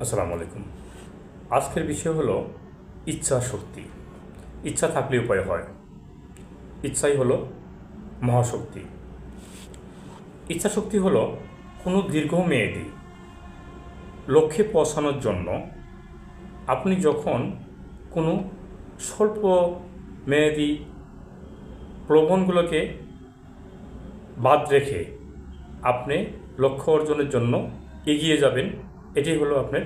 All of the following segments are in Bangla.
আসসালামু আলাইকুম। আজকের বিষয় হলো ইচ্ছা শক্তি। ইচ্ছা থাকলে উপায় হয়। ইচ্ছাই হলো মহাশক্তি। ইচ্ছা শক্তি হলো কোনো দীর্ঘমেয়াদী লক্ষ্যে পৌঁছানোর জন্য আপনি যখন কোনো স্বল্প মেয়াদী প্রলোভনগুলোকে বাদ রেখে আপনি লক্ষ্য অর্জনের জন্য এগিয়ে যাবেন, এটাই হলো আপনার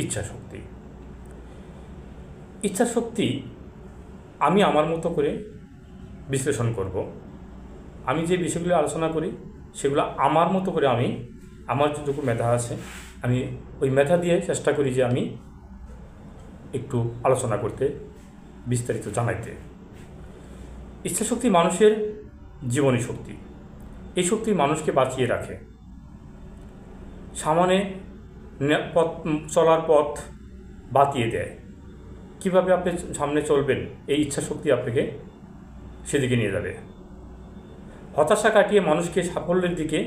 ইচ্ছা শক্তি। ইচ্ছা শক্তি আমি আমার মতো করে বিশ্লেষণ করব। আমি যে বিষয়গুলো আলোচনা করি সেগুলো আমার মতো করে আমার যতটুকু মেধা আছে আমি ওই মেধা দিয়ে চেষ্টা করি যে আমি একটু আলোচনা করতে, বিস্তারিত জানাইতে। ইচ্ছাশক্তি মানুষের জীবনী শক্তি। এই শক্তি মানুষকে বাঁচিয়ে রাখে। সামনে পথ চলার পথ বাতিয়ে দেয়। কীভাবে আপনি সামনে চলবেন, এই ইচ্ছাশক্তি আপনাকে সেদিকে নিয়ে যাবে। হতাশা কাটিয়ে মানুষকে সাফল্যের দিকে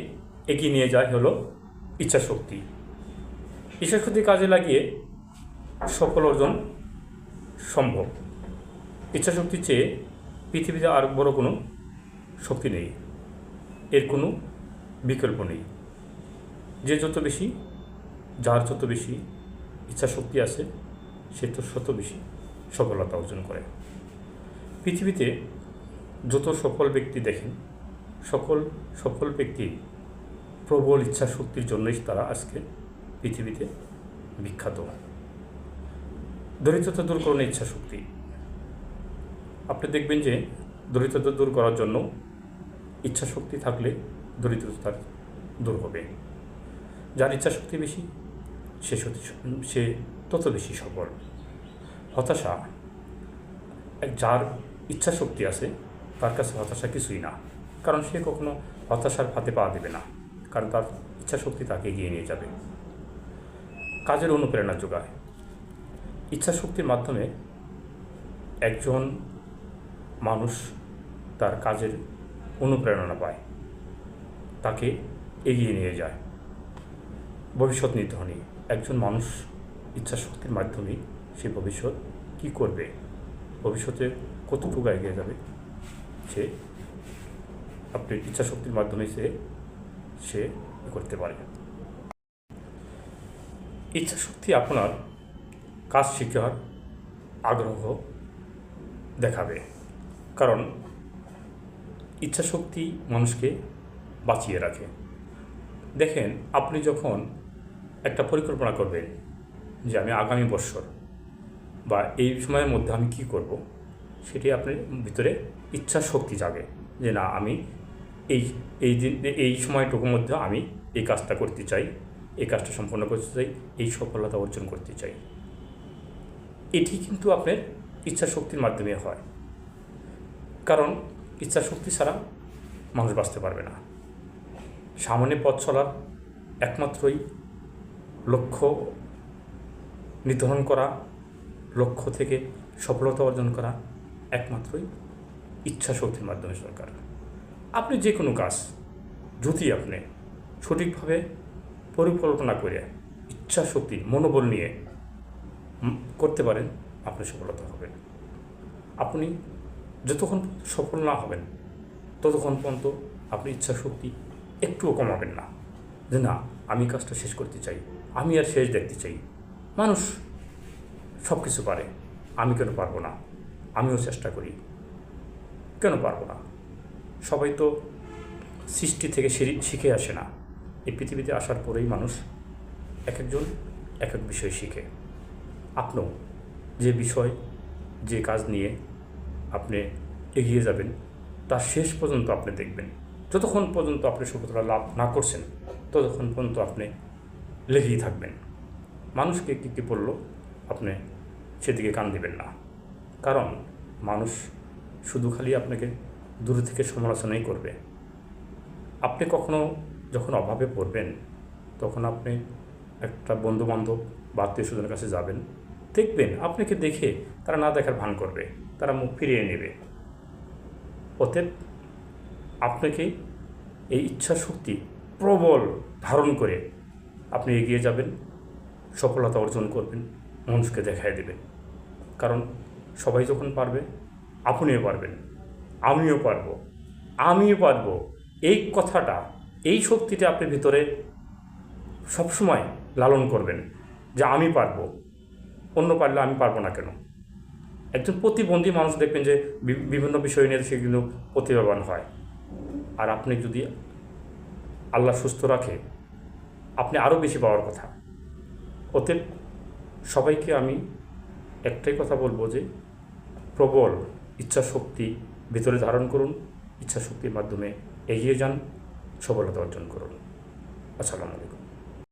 এগিয়ে নিয়ে যায় হলো ইচ্ছাশক্তি। ইচ্ছাশক্তি কাজে লাগিয়ে সফল অর্জন সম্ভব। ইচ্ছাশক্তির চেয়ে পৃথিবীতে আর বড় কোনো শক্তি নেই, এর কোনো বিকল্প নেই। যার যত বেশি ইচ্ছাশক্তি আছে সে তো তত বেশি সফলতা অর্জন করে। পৃথিবীতে যত সফল ব্যক্তি দেখেন, সকল সফল ব্যক্তি প্রবল ইচ্ছা শক্তির জন্যই তারা আজকে পৃথিবীতে বিখ্যাত। দরিদ্রতা দূর করণে ইচ্ছা শক্তি। আপনি দেখবেন যে দরিদ্রতা দূর করার জন্য ইচ্ছা শক্তি থাকলে দরিদ্রতা দূর হবে। যার ইচ্ছা শক্তি বেশি সে তত বেশি সফল। হতাশা, যার ইচ্ছা শক্তি আছে তার কাছে হতাশা কিছুই না, কারণ সে কখনো হতাশার ফাঁদে পা দেবে না, কারণ তার ইচ্ছা শক্তি তাকে এগিয়ে নিয়ে যাবে। কাজের অনুপ্রেরণা যোগায়। ইচ্ছা শক্তির মাধ্যমে একজন মানুষ তার কাজের অনুপ্রেরণা পায়, তাকে এগিয়ে নিয়ে যায়। ভবিষ্যৎ নির্ধারণী। একজন মানুষ ইচ্ছা শক্তির মাধ্যমে সে ভবিষ্যৎ কী করবে, ভবিষ্যতে কতটুকু এগিয়ে যাবে, সে আপনার ইচ্ছা শক্তির মাধ্যমে সে করতে পারে। ইচ্ছা শক্তি আপনার কাজ শেখার আগ্রহ দেখাবে, কারণ ইচ্ছা শক্তি মানুষকে বাঁচিয়ে রাখে। দেখেন, আপনি যখন একটা পরিকল্পনা করবেন যে আমি আগামী বছর বা এই সময়ের মধ্যে আমি কী করব, সেটি আপনার ভিতরে ইচ্ছা শক্তি জাগে যে না, আমি এই সময়টুকুর মধ্যে আমি এই কাজটা করতে চাই, এই কাজটা সম্পন্ন করতে চাই, এই সফলতা অর্জন করতে চাই। এটি কিন্তু আপনার ইচ্ছা শক্তির মাধ্যমে হয়, কারণ ইচ্ছা শক্তি ছাড়া মানুষ বাঁচতে পারবে না। সামনে পথ চলার একমাত্রই লক্ষ্য নির্ধারণ করা, লক্ষ্য থেকে সফলতা অর্জন করা একমাত্রই ইচ্ছা শক্তির মাধ্যমে দরকার। আপনি যে কোনো কাজ যদি আপনি সঠিকভাবে পরিকল্পনা করে ইচ্ছা শক্তি মনোবল নিয়ে করতে পারেন, আপনি সফলতা হবেন। আপনি যতক্ষণ সফল না হবেন ততক্ষণ পর্যন্ত আপনি ইচ্ছা শক্তি একটুও কমাবেন না, যে না, আমি কাজটা শেষ করতে চাই, আমি আর শেষ দেখতে চাই। মানুষ সব কিছু পারে, আমি কেন পারবো না? আমিও চেষ্টা করি, কেন পারবো না? সবাই তো সৃষ্টি থেকে শিখে আসে না। এই পৃথিবীতে আসার পরেই মানুষ এক একজন এক এক বিষয় শিখে। আপনিও যে বিষয়, যে কাজ নিয়ে আপনি এগিয়ে যাবেন তার শেষ পর্যন্ত আপনি দেখবেন। যতক্ষণ পর্যন্ত আপনি সফলতা লাভ না করছেন ততক্ষণ পর্যন্ত আপনি লেগেই থাকবেন। মানুষকে কী বললো আপনি সেদিকে কান দিবেন না, কারণ মানুষ শুধু খালি আপনাকে দূর থেকে সমালোচনাই করবে। আপনি কখনো যখন অভাবে পড়বেন তখন আপনি একটা বন্ধুবান্ধব বা আত্মীয় স্বজনের কাছে যাবেন, দেখবেন আপনাকে দেখে তারা না দেখার ভান করবে, তারা মুখ ফিরিয়ে নেবে। অতএব আপনাকে এই ইচ্ছা শক্তি প্রবল ধারণ করে আপনি এগিয়ে যাবেন, সফলতা অর্জন করবেন, মানুষকে দেখায় দেবেন। কারণ সবাই যখন পারবে, আপনিও পারবেন, আমিও পারবো। এই কথাটা, এই শক্তিটা আপনি ভিতরে সবসময় লালন করবেন যে আমি পারবো, অন্য পারলে আমি পারবো না কেন। একজন প্রতিবন্ধী মানুষ দেখবেন যে বিভিন্ন বিষয় নিয়ে সে কিন্তু প্রতিভাবান হয়। আর আপনি যদি আল্লাহ সুস্থ রাখে, আপনি আরও বেশি পাওয়ার কথা। অতএব সবাইকে আমি একটাই কথা বলবো যে প্রবল ইচ্ছাশক্তি ভিতরে ধারণ করুন, ইচ্ছাশক্তির মাধ্যমে এগিয়ে যান, সফলতা অর্জন করুন। আসসালামু আলাইকুম।